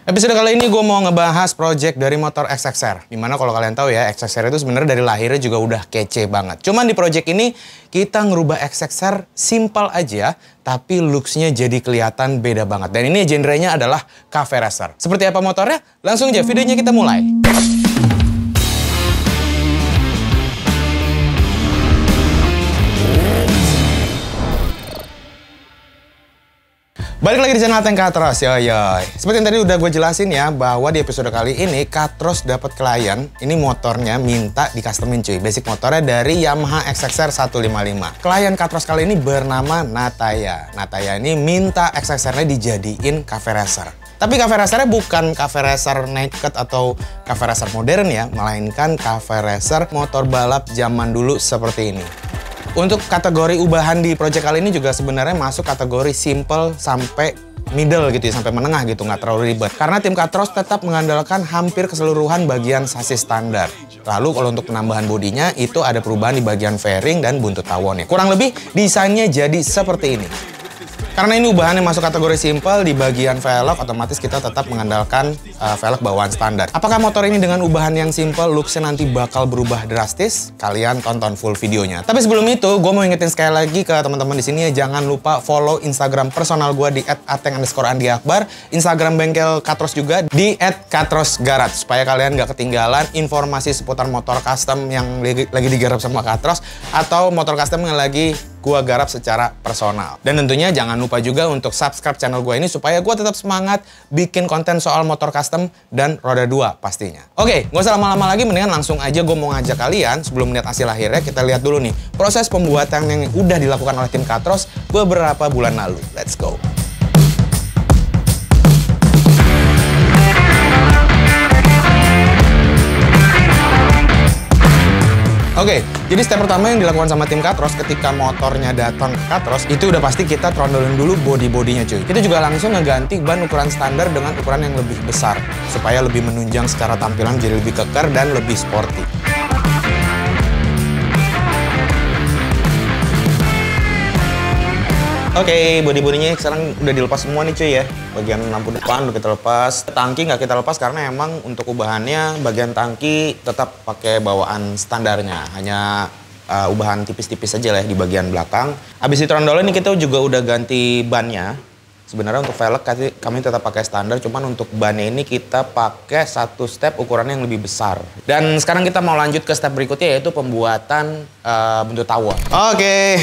Episode kali ini gue mau ngebahas project dari motor XXR. Dimana kalau kalian tahu ya, XXR itu sebenarnya dari lahirnya juga udah kece banget. Cuman di project ini kita ngerubah XXR simple aja, tapi looks-nya jadi kelihatan beda banget. Dan ini genrenya adalah cafe racer. Seperti apa motornya? Langsung aja videonya kita mulai. Balik lagi di channel Tank Katros, yoy. Seperti yang tadi udah gue jelasin ya, bahwa di episode kali ini Katros dapat klien, ini motornya minta di customin cuy. Basic motornya dari Yamaha XXR 155. Klien Katros kali ini bernama Nataya. Nataya ini minta XXR-nya dijadiin cafe racer. Tapi cafe racernya bukan cafe racer naked atau cafe racer modern ya, melainkan cafe racer motor balap zaman dulu seperti ini. Untuk kategori ubahan di project kali ini juga sebenarnya masuk kategori simple sampai middle gitu ya, sampai menengah gitu, nggak terlalu ribet. Karena tim Katros tetap mengandalkan hampir keseluruhan bagian sasis standar. Lalu kalau untuk penambahan bodinya itu ada perubahan di bagian fairing dan buntut tawonnya. Kurang lebih desainnya jadi seperti ini. Karena ini ubahannya masuk kategori simple, di bagian velg otomatis kita tetap mengandalkan velg bawaan standar. Apakah motor ini dengan ubahan yang simple, looks-nya nanti bakal berubah drastis? Kalian tonton full videonya. Tapi sebelum itu, gue mau ingetin sekali lagi ke teman-teman di sini ya, jangan lupa follow Instagram personal gue di @ateng_andiakbar, Instagram bengkel Katros juga di @katrosgarage, supaya kalian gak ketinggalan informasi seputar motor custom yang lagi digarap sama Katros atau motor custom yang lagi gua garap secara personal. Dan tentunya jangan lupa juga untuk subscribe channel gua ini supaya gua tetap semangat bikin konten soal motor custom dan roda 2 pastinya. Oke, gak usah lama-lama lagi, mendingan langsung aja gua mau ngajak kalian sebelum melihat hasil akhirnya, kita lihat dulu nih proses pembuatan yang udah dilakukan oleh tim Katros beberapa bulan lalu. Let's go. Oke, jadi step pertama yang dilakukan sama tim Katros ketika motornya datang ke Katros, itu udah pasti kita trondolin dulu body-bodinya cuy. Kita juga langsung ngeganti ban ukuran standar dengan ukuran yang lebih besar, supaya lebih menunjang secara tampilan, jadi lebih keker dan lebih sporty. Oke, body-bodinya sekarang udah dilepas semua nih cuy ya. Bagian lampu depan udah kita lepas. Tangki nggak kita lepas karena emang untuk ubahannya bagian tangki tetap pakai bawaan standarnya. Hanya ubahan tipis-tipis aja lah ya di bagian belakang. Habis ditrondolin nih kita juga udah ganti bannya. Sebenarnya untuk velg kami tetap pakai standar, cuman untuk bannya ini kita pakai satu step ukurannya yang lebih besar. Dan sekarang kita mau lanjut ke step berikutnya, yaitu pembuatan buntut tawon. Oke.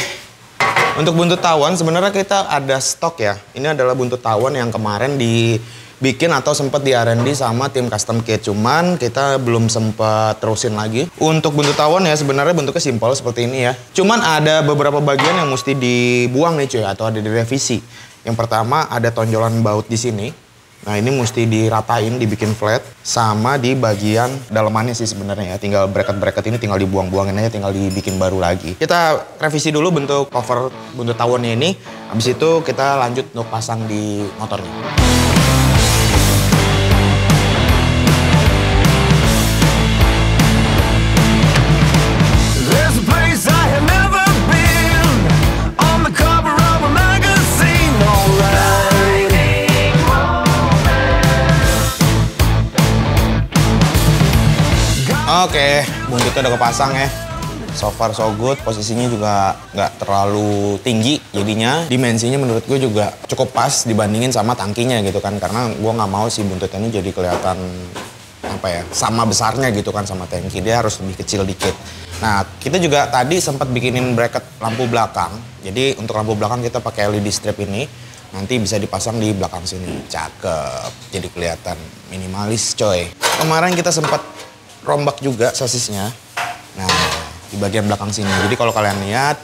Untuk buntut tawon sebenarnya kita ada stok ya. Ini adalah buntut tawon yang kemarin dibikin atau sempat di R&D sama tim custom kit. Cuman kita belum sempat terusin lagi. Untuk buntut tawon ya sebenarnya bentuknya simpel seperti ini ya. Cuman ada beberapa bagian yang mesti dibuang nih cuy, atau ada direvisi. Yang pertama ada tonjolan baut di sini. Nah ini mesti diratain, dibikin flat, sama di bagian dalamannya sih sebenarnya ya. Tinggal bracket-bracket ini tinggal dibuang-buangin aja, tinggal dibikin baru lagi. Kita revisi dulu bentuk cover buntut tawonnya ini. Habis itu kita lanjut untuk pasang di motornya. Oke, buntutnya udah kepasang ya. So far so good, posisinya juga nggak terlalu tinggi. Jadinya dimensinya menurut gue juga cukup pas dibandingin sama tangkinya gitu kan. Karena gue nggak mau si buntutnya ini jadi kelihatan apa ya, sama besarnya gitu kan sama tangki. Dia harus lebih kecil dikit. Nah, kita juga tadi sempat bikinin bracket lampu belakang. Jadi untuk lampu belakang kita pakai LED strip ini. Nanti bisa dipasang di belakang sini. Cakep, jadi kelihatan minimalis coy. Kemarin kita sempat rombak juga sasisnya. Nah, di bagian belakang sini. Jadi kalau kalian lihat,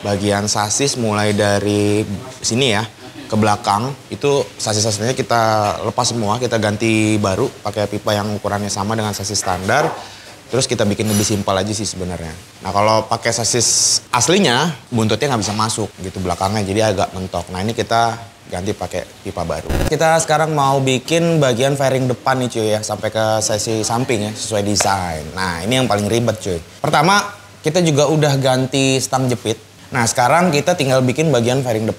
bagian sasis mulai dari sini ya ke belakang, itu sasis-sasisnya kita lepas semua, kita ganti baru pakai pipa yang ukurannya sama dengan sasis standar. Terus kita bikin lebih simpel aja sih sebenarnya. Nah, kalau pakai sasis aslinya, buntutnya nggak bisa masuk gitu belakangnya, jadi agak mentok. Nah, ini kita ganti pakai pipa baru. Kita sekarang mau bikin bagian fairing depan nih cuy ya, sampai ke sesi samping ya, sesuai desain. Nah, ini yang paling ribet cuy. Pertama, kita juga udah ganti stang jepit. Nah, sekarang kita tinggal bikin bagian fairing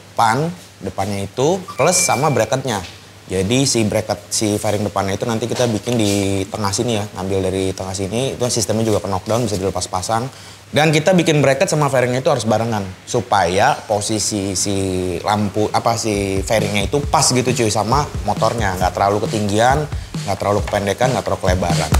depannya itu plus sama bracketnya. Jadi si bracket si fairing depannya itu nanti kita bikin di tengah sini ya, ngambil dari tengah sini. Itu sistemnya juga ke knockdown, bisa dilepas pasang. Dan kita bikin bracket sama fairingnya itu harus barengan supaya posisi si lampu si fairingnya itu pas gitu cuy sama motornya, nggak terlalu ketinggian, nggak terlalu kependekan, nggak terlalu kelebaran.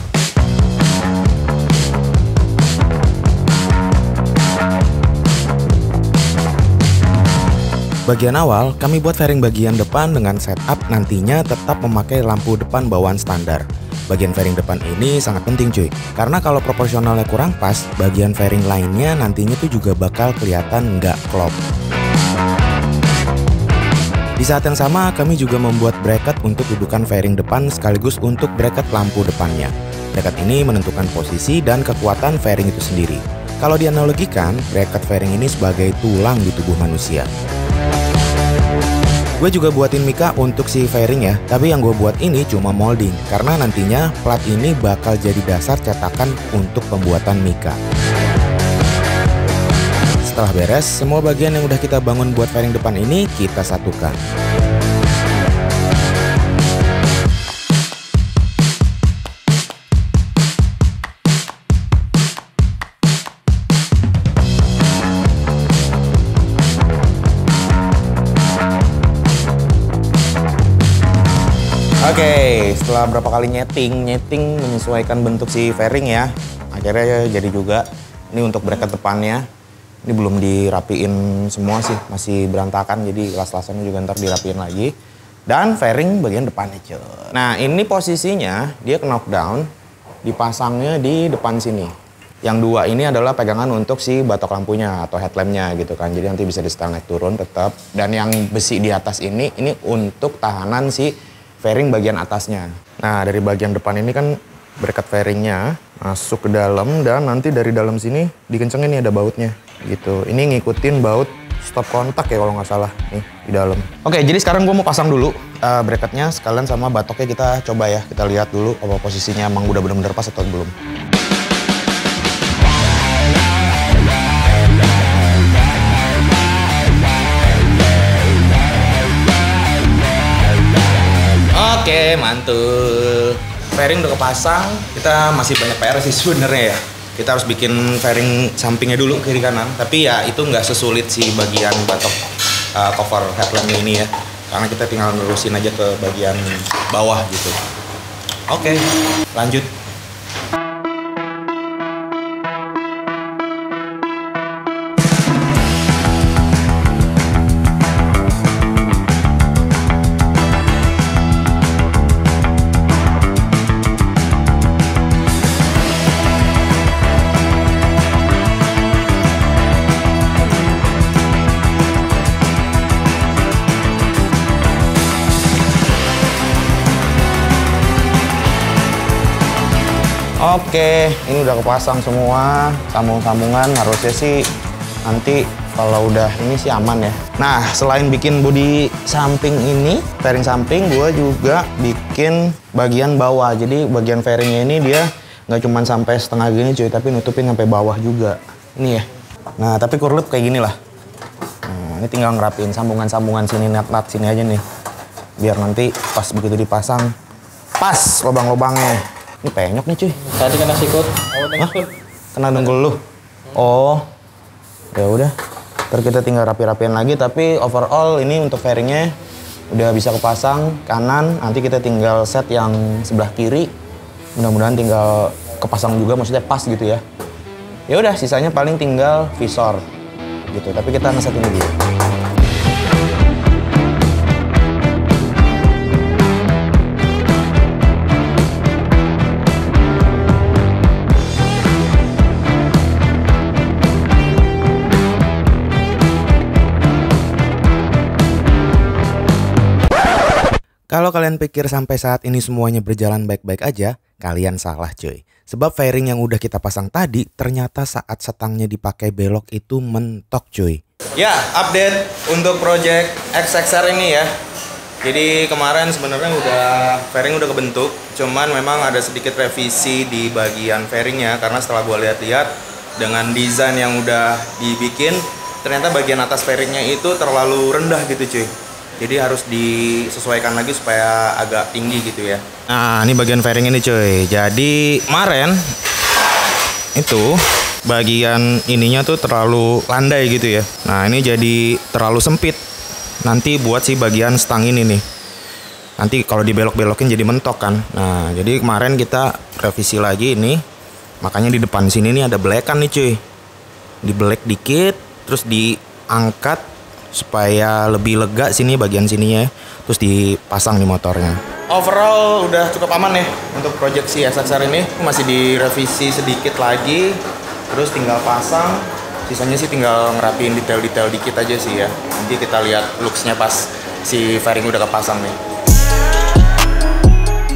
Bagian awal, kami buat fairing bagian depan dengan setup nantinya tetap memakai lampu depan bawaan standar. Bagian fairing depan ini sangat penting cuy, karena kalau proporsionalnya kurang pas, bagian fairing lainnya nantinya tuh juga bakal kelihatan nggak klop. Di saat yang sama, kami juga membuat bracket untuk dudukan fairing depan sekaligus untuk bracket lampu depannya. Bracket ini menentukan posisi dan kekuatan fairing itu sendiri. Kalau dianalogikan, bracket fairing ini sebagai tulang di tubuh manusia. Gue juga buatin mika untuk si fairing ya, tapi yang gue buat ini cuma molding karena nantinya plat ini bakal jadi dasar cetakan untuk pembuatan mika. Setelah beres, semua bagian yang udah kita bangun buat fairing depan ini kita satukan. Oke, setelah berapa kali nyeting menyesuaikan bentuk si fairing ya, akhirnya jadi juga. Ini untuk bracket depannya, ini belum dirapiin semua sih, masih berantakan, jadi las-lasannya juga ntar dirapiin lagi. Dan fairing bagian depannya cuy. Nah ini posisinya dia ke knockdown, dipasangnya di depan sini. Yang dua ini adalah pegangan untuk si batok lampunya atau headlampnya gitu kan, jadi nanti bisa di setel naik turun tetap. Dan yang besi di atas ini untuk tahanan si fairing bagian atasnya. Nah dari bagian depan ini kan bracket fairingnya masuk ke dalam dan nanti dari dalam sini dikencengin nih ada bautnya gitu. Ini ngikutin baut stop kontak ya kalau nggak salah nih di dalam. Oke jadi sekarang gue mau pasang dulu bracketnya sekalian sama batoknya kita coba ya. Kita lihat dulu apa posisinya emang udah bener-bener pas atau belum. Oke, mantul. Fairing udah kepasang, kita masih banyak PR sih sebenarnya ya. Kita harus bikin fairing sampingnya dulu kiri kanan, tapi ya itu nggak sesulit si bagian batok cover headlamp ini ya. Karena kita tinggal nerusin aja ke bagian bawah gitu. Oke, lanjut. Oke, ini udah kepasang semua, sambung-sambungan harusnya sih nanti kalau udah ini sih aman ya. Nah, selain bikin bodi samping ini, fairing samping, gue juga bikin bagian bawah. Jadi bagian fairingnya ini dia nggak cuma sampai setengah gini cuy, tapi nutupin sampai bawah juga. Ini ya. Nah, tapi kurlep kayak gini lah. Nah, ini tinggal ngerapin sambungan-sambungan sini, nut-nut sini aja nih. Biar nanti pas begitu dipasang, pas lubang-lubangnya. Ini penyok nih cuy. Tadi kena sikut. Hah? Kena dengkul lu? Oh, ya udah. Ntar kita tinggal rapi-rapiin lagi. Tapi overall ini untuk fairingnya udah bisa kepasang kanan. Nanti kita tinggal set yang sebelah kiri. Mudah-mudahan tinggal kepasang juga, maksudnya pas gitu ya. Ya udah, sisanya paling tinggal visor gitu. Tapi kita ngeset ini dulu. Kalau kalian pikir sampai saat ini semuanya berjalan baik-baik aja, kalian salah cuy. Sebab fairing yang udah kita pasang tadi, ternyata saat setangnya dipakai belok itu mentok cuy. Ya, update untuk project XXR ini ya. Jadi kemarin sebenarnya fairing udah kebentuk, cuman memang ada sedikit revisi di bagian fairingnya. Karena setelah gue lihat-lihat, dengan desain yang udah dibikin, ternyata bagian atas fairingnya itu terlalu rendah gitu cuy. Jadi harus disesuaikan lagi supaya agak tinggi gitu ya. Nah, ini bagian fairing ini cuy. Jadi kemarin itu bagian ininya tuh terlalu landai gitu ya. Nah, ini jadi terlalu sempit. Nanti buat si bagian stang ini nih. Nanti kalau dibelok-belokin jadi mentok kan. Nah, jadi kemarin kita revisi lagi ini. Makanya di depan sini nih ada belekan nih cuy. Dibelek dikit, terus diangkat supaya lebih lega sini bagian sininya, terus dipasang di motornya. Overall udah cukup aman ya untuk project si SXR ini. Masih direvisi sedikit lagi, terus tinggal pasang. Sisanya sih tinggal ngerapiin detail-detail dikit aja sih ya. Nanti kita lihat looks-nya pas si fairing udah kepasang nih.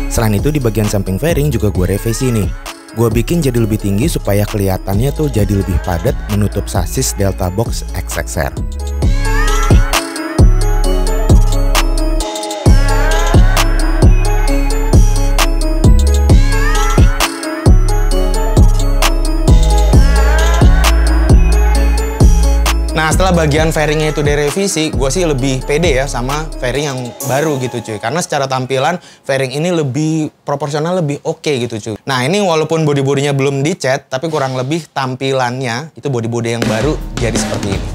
Selain itu di bagian samping fairing juga gue revisi nih. Gue bikin jadi lebih tinggi supaya kelihatannya tuh jadi lebih padat menutup sasis Delta Box XXR. Nah, setelah bagian fairingnya itu direvisi, gue sih lebih pede ya sama fairing yang baru gitu cuy. Karena secara tampilan, fairing ini lebih proporsional, lebih oke gitu cuy. Nah, ini walaupun body-bodinya belum dicat, tapi kurang lebih tampilannya itu body-body yang baru jadi seperti ini.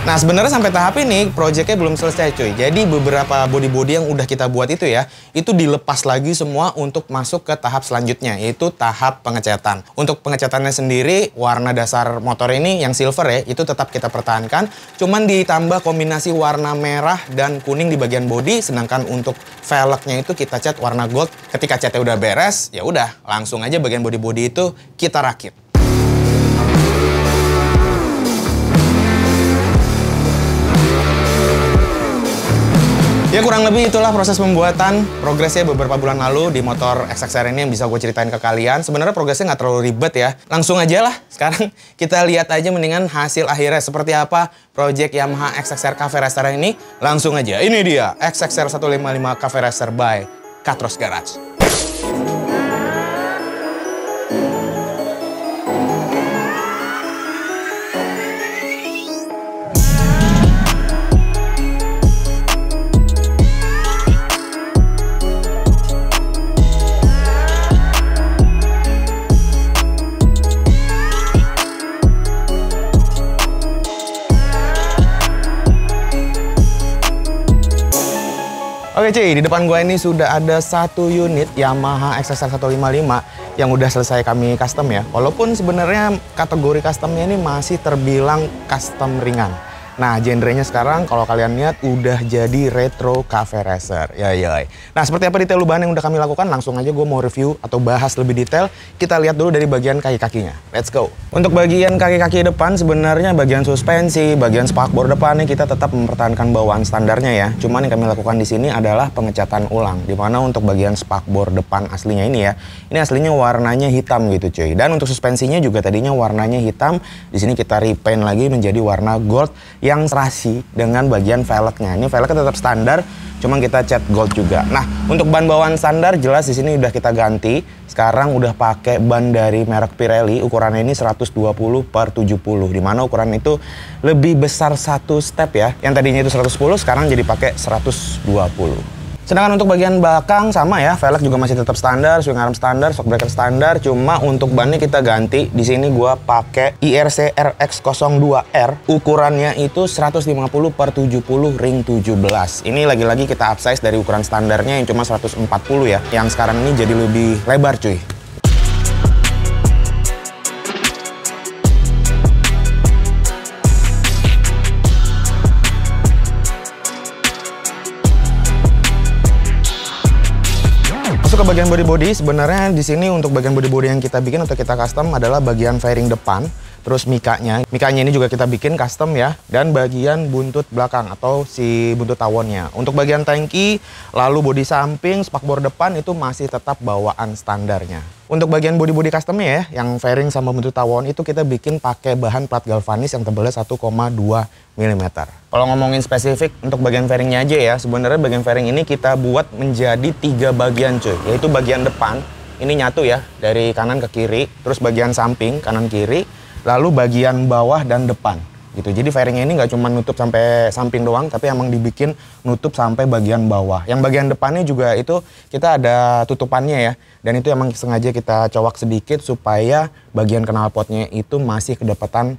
Nah, sebenarnya sampai tahap ini projectnya belum selesai cuy. Jadi beberapa body-body yang udah kita buat itu ya, itu dilepas lagi semua untuk masuk ke tahap selanjutnya, yaitu tahap pengecatan. Untuk pengecatannya sendiri, warna dasar motor ini yang silver ya, itu tetap kita pertahankan. Cuman ditambah kombinasi warna merah dan kuning di bagian body, sedangkan untuk velgnya itu kita cat warna gold. Ketika catnya udah beres, ya udah langsung aja bagian body-body itu kita rakit. Ya kurang lebih itulah proses pembuatan progresnya beberapa bulan lalu di motor XXR ini yang bisa gue ceritain ke kalian. Sebenarnya progresnya nggak terlalu ribet ya. Langsung aja lah. Sekarang kita lihat aja mendingan hasil akhirnya seperti apa project Yamaha XXR Cafe Racer ini. Langsung aja. Ini dia XXR 155 Cafe Racer by Katros Garage. Oke cuy, di depan gue ini sudah ada satu unit Yamaha XXR 155 yang udah selesai kami custom ya. Walaupun sebenarnya kategori customnya ini masih terbilang custom ringan. Nah, genrenya sekarang kalau kalian lihat udah jadi retro cafe racer. Yoi. Nah, seperti apa detail ubahan yang udah kami lakukan? Langsung aja gue mau review atau bahas lebih detail. Kita lihat dulu dari bagian kaki-kakinya. Let's go. Untuk bagian kaki-kaki depan sebenarnya bagian suspensi, bagian spakbor depannya kita tetap mempertahankan bawaan standarnya ya. Cuman yang kami lakukan di sini adalah pengecatan ulang. Dimana untuk bagian spakbor depan aslinya ini ya, ini aslinya warnanya hitam gitu cuy. Dan untuk suspensinya juga tadinya warnanya hitam. Di sini kita repaint lagi menjadi warna gold yang serasi dengan bagian velgnya. Ini velgnya tetap standar, cuman kita cat gold juga. Nah, untuk ban bawaan standar jelas di sini udah kita ganti. Sekarang udah pakai ban dari merek Pirelli, ukurannya ini 120/70, dimana ukuran itu lebih besar satu step ya. Yang tadinya itu 110, sekarang jadi pakai 120. Sedangkan untuk bagian belakang sama ya, velg juga masih tetap standar, swing arm standar, shock breaker standar. Cuma untuk bannya kita ganti. Di sini gua pakai IRC RX02R. Ukurannya itu 150/70 ring 17. Ini lagi-lagi kita upsize dari ukuran standarnya yang cuma 140 ya. Yang sekarang ini jadi lebih lebar cuy. Masuk ke bagian body-body, sebenarnya di sini untuk bagian body-body yang kita bikin atau kita custom adalah bagian fairing depan. Terus mikanya ini juga kita bikin custom ya. Dan bagian buntut belakang atau si buntut tawonnya. Untuk bagian tangki, lalu bodi samping, spakbor depan itu masih tetap bawaan standarnya. Untuk bagian bodi-bodi customnya ya, yang fairing sama buntut tawon itu kita bikin pakai bahan plat galvanis yang tebalnya 1,2 mm. Kalau ngomongin spesifik untuk bagian fairingnya aja ya, sebenarnya bagian fairing ini kita buat menjadi 3 bagian cuy. Yaitu bagian depan, ini nyatu ya, dari kanan ke kiri, terus bagian samping, kanan kiri, lalu bagian bawah dan depan gitu. Jadi fairingnya ini nggak cuma nutup sampai samping doang, tapi emang dibikin nutup sampai bagian bawah. Yang bagian depannya juga itu kita ada tutupannya ya, dan itu emang sengaja kita cowok sedikit supaya bagian knalpotnya itu masih kedapatan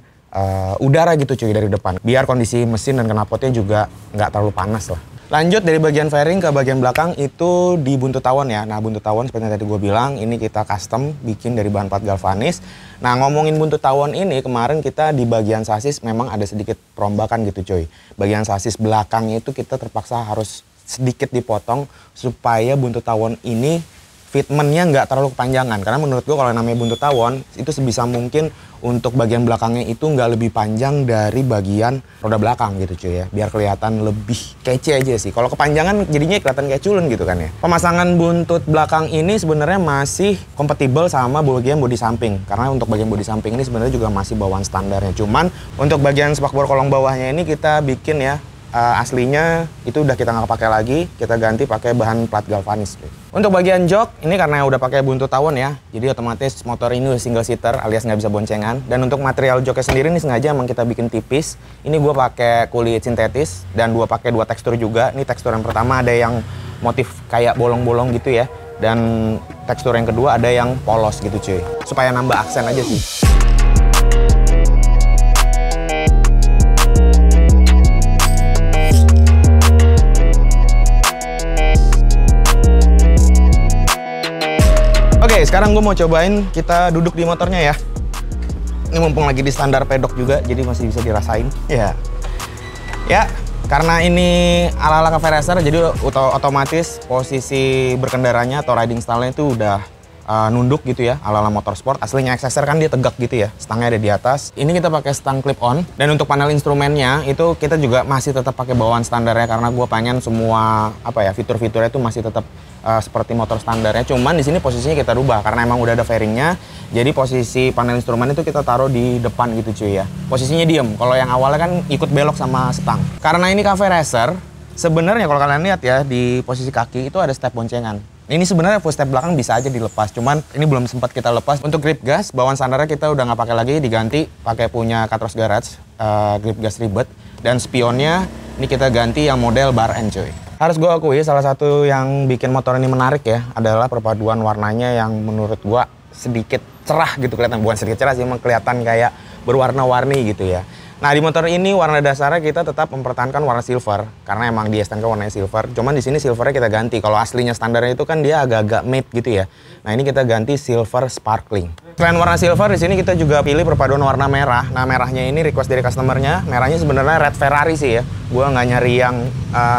udara gitu cuy dari depan, biar kondisi mesin dan knalpotnya juga nggak terlalu panas lah. Lanjut dari bagian fairing ke bagian belakang itu di buntut tawon ya. Nah buntut tawon seperti yang tadi gue bilang, ini kita custom bikin dari bahan plat galvanis. Nah ngomongin buntut tawon ini, kemarin kita di bagian sasis memang ada sedikit perombakan gitu coy. Bagian sasis belakangnya itu kita terpaksa harus sedikit dipotong supaya buntut tawon ini fitmentnya nggak terlalu kepanjangan. Karena menurut gue kalau namanya buntut tawon itu sebisa mungkin untuk bagian belakangnya itu nggak lebih panjang dari bagian roda belakang gitu cuy ya. Biar kelihatan lebih kece aja sih. Kalau kepanjangan jadinya kelihatan kayak culun gitu kan ya. Pemasangan buntut belakang ini sebenarnya masih kompatibel sama bagian bodi samping. Karena untuk bagian bodi samping ini sebenarnya juga masih bawaan standarnya. Cuman untuk bagian spakbor kolong bawahnya ini kita bikin ya. Aslinya itu udah kita nggak pakai lagi, kita ganti pakai bahan plat galvanis. Untuk bagian jok ini karena udah pakai buntut tawon ya, jadi otomatis motor ini udah single seater alias nggak bisa boncengan. Dan untuk material joknya sendiri ini sengaja emang kita bikin tipis. Ini gue pakai kulit sintetis dan pakai dua tekstur juga. Ini tekstur yang pertama ada yang motif kayak bolong-bolong gitu ya, dan tekstur yang kedua ada yang polos gitu cuy, supaya nambah aksen aja sih. Oke, sekarang gue mau cobain kita duduk di motornya ya. Ini mumpung lagi di standar pedok juga, jadi masih bisa dirasain. Ya, karena ini ala-ala cafe racer, jadi otomatis posisi berkendaranya atau riding style-nya itu udah nunduk gitu ya, ala-ala motorsport. Aslinya XSR kan dia tegak gitu ya, stangnya ada di atas. Ini kita pakai stang clip on, dan untuk panel instrumennya itu kita juga masih tetap pakai bawaan standarnya karena gue pengen semua fitur-fiturnya itu masih tetap seperti motor standarnya. Cuman di sini posisinya kita rubah karena emang udah ada fairingnya. Jadi posisi panel instrumen itu kita taruh di depan gitu cuy ya. Posisinya diem. Kalau yang awalnya kan ikut belok sama stang. Karena ini cafe racer, sebenarnya kalau kalian lihat ya di posisi kaki itu ada step boncengan. Ini sebenarnya full step belakang bisa aja dilepas, cuman ini belum sempat kita lepas. Untuk grip gas, bawaan standarnya kita udah nggak pakai lagi, diganti pakai punya Katros Garage, grip gas ribet. Dan spionnya ini kita ganti yang model bar end cuy. Harus gue akui salah satu yang bikin motor ini menarik ya adalah perpaduan warnanya yang menurut gue sedikit cerah gitu kelihatan. Bukan sedikit cerah sih, emang kelihatan kayak berwarna-warni gitu ya. Nah di motor ini warna dasarnya kita tetap mempertahankan warna silver karena emang di STNK warnanya silver. Cuman di sini silvernya kita ganti. Kalau aslinya standarnya itu kan dia agak-agak matte gitu ya. Nah ini kita ganti silver sparkling. Selain warna silver di sini kita juga pilih perpaduan warna merah. Nah merahnya ini request dari customernya. Merahnya sebenarnya red Ferrari sih ya. Gua nggak nyari yang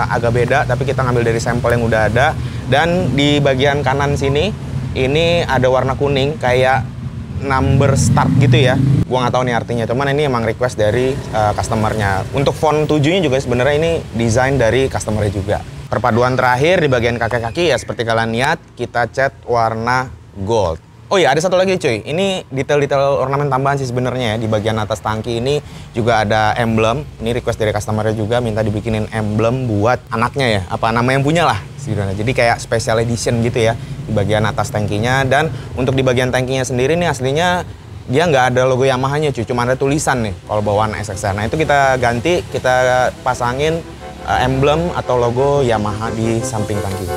agak beda, tapi kita ngambil dari sampel yang udah ada. Dan di bagian kanan sini ini ada warna kuning kayak number start gitu ya. Gua nggak tahu nih artinya, cuman ini emang request dari customernya. Untuk font 7-nya juga sebenarnya ini desain dari customernya juga. Perpaduan terakhir di bagian kaki-kaki ya seperti kalian lihat kita cat warna gold. Oh iya, ada satu lagi cuy. Ini detail-detail ornamen tambahan sih sebenarnya ya. Di bagian atas tangki ini juga ada emblem. Ini request dari customernya juga minta dibikinin emblem buat anaknya ya. Apa nama yang punya lah. Jadi kayak special edition gitu ya di bagian atas tangkinya. Dan untuk di bagian tangkinya sendiri nih aslinya dia nggak ada logo Yamaha-nya cuy. Cuma ada tulisan nih kalau bawaan SXR. Nah itu kita ganti, kita pasangin emblem atau logo Yamaha di samping tangki.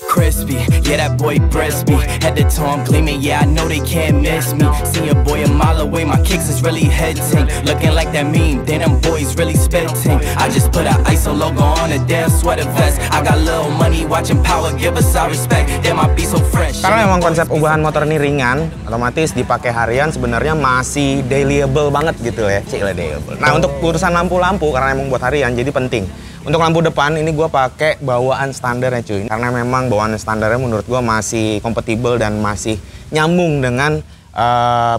Crispy, yeah, that boy breast me. Head to toe, I'm gleaming, yeah, I know they can't miss me. See a boy a mile away, my kicks is really head ting. Looking like that meme, then them boys really spitting. I just put a ISO logo on a damn sweater vest. I got little money, watching power, give us our respect. Damn, I be so fresh. Karena memang konsep ubahan motor ini ringan, otomatis dipakai harian sebenarnya masih dailyable banget gitu ya. Cila dailyable. Nah untuk urusan lampu-lampu karena emang buat harian jadi penting. Untuk lampu depan ini gue pakai bawaan standarnya cuy. Karena memang bawaan standarnya menurut gue masih kompatibel dan masih nyambung dengan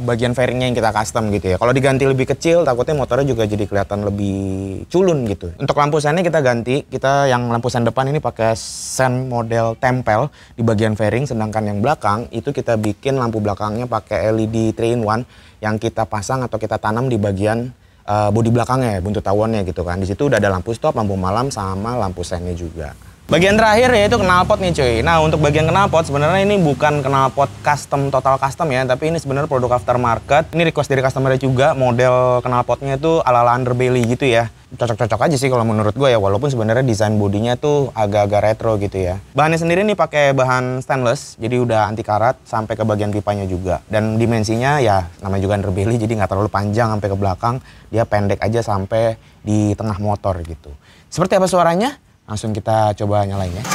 bagian fairingnya yang kita custom gitu ya. Kalau diganti lebih kecil, takutnya motornya juga jadi kelihatan lebih culun gitu. Untuk lampu sennya kita ganti, kita yang lampu sen depan ini pakai sen model tempel di bagian fairing, sedangkan yang belakang itu kita bikin lampu belakangnya pakai LED 3-in-1 yang kita pasang atau kita tanam di bagian bodi belakangnya, buntut tawonnya gitu kan. Di situ udah ada lampu stop, lampu malam, sama lampu sennya juga. Bagian terakhir yaitu knalpot nih cuy. Nah untuk bagian knalpot sebenarnya ini bukan knalpot custom, total custom ya, tapi ini sebenarnya produk aftermarket. Ini request dari customer juga, model knalpotnya tuh ala-ala underbelly gitu ya. Cocok-cocok aja sih kalau menurut gue ya, walaupun sebenarnya desain bodinya tuh agak-agak retro gitu ya. Bahannya sendiri nih pakai bahan stainless, jadi udah anti karat sampai ke bagian pipanya juga. Dan dimensinya ya namanya juga underbelly, jadi nggak terlalu panjang sampai ke belakang, dia pendek aja sampai di tengah motor gitu. Seperti apa suaranya? Langsung kita coba nyalain ya.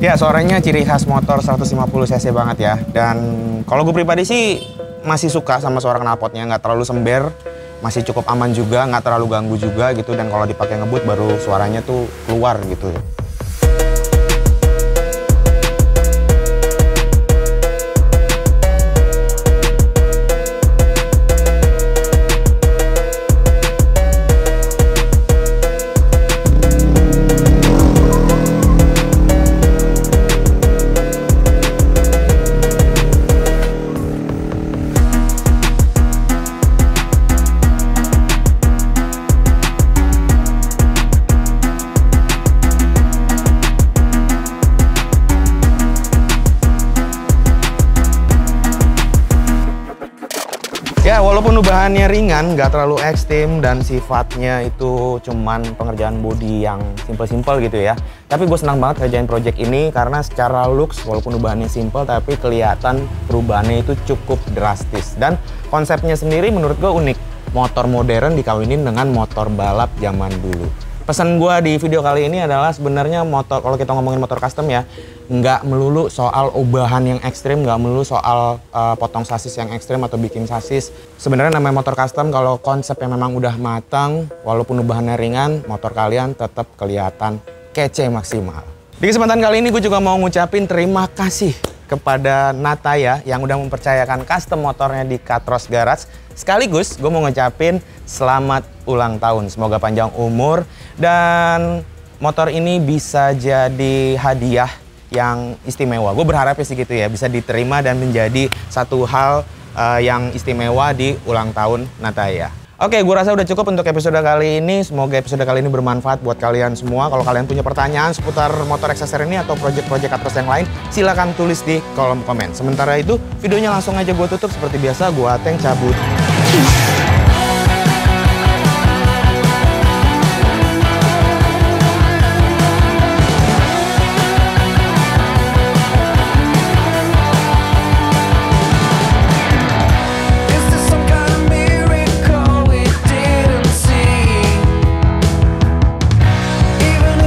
Ya, suaranya ciri khas motor 150 cc banget ya. Dan kalau gue pribadi sih masih suka sama suara knalpotnya, nggak terlalu sember. Masih cukup aman juga, nggak terlalu ganggu juga gitu, dan kalau dipakai ngebut baru suaranya tuh keluar gitu. Ya, walaupun bahannya ringan, nggak terlalu ekstrim, dan sifatnya itu cuman pengerjaan bodi yang simple-simple gitu ya. Tapi gue senang banget kerjain project ini karena secara looks, walaupun bahannya simple, tapi kelihatan perubahannya itu cukup drastis. Dan konsepnya sendiri menurut gue unik. Motor modern dikawinin dengan motor balap zaman dulu. Pesan gue di video kali ini adalah sebenarnya motor, kalau kita ngomongin motor custom ya, nggak melulu soal ubahan yang ekstrim, nggak melulu soal potong sasis yang ekstrim atau bikin sasis. Sebenarnya namanya motor custom, kalau konsep yang memang udah matang, walaupun ubahannya ringan, motor kalian tetap kelihatan kece maksimal. Di kesempatan kali ini gue juga mau ngucapin terima kasih kepada Nataya yang udah mempercayakan custom motornya di Katros Garage. Sekaligus gue mau ngucapin selamat ulang tahun. Semoga panjang umur dan motor ini bisa jadi hadiah yang istimewa. Gue berharap sih gitu ya, bisa diterima dan menjadi satu hal yang istimewa di ulang tahun Nataya. Oke, gue rasa udah cukup untuk episode kali ini. Semoga episode kali ini bermanfaat buat kalian semua. Kalau kalian punya pertanyaan seputar motor XSR ini atau project-project Katros yang lain, silakan tulis di kolom komen. Sementara itu, videonya langsung aja gue tutup seperti biasa. Gue Ateng cabut.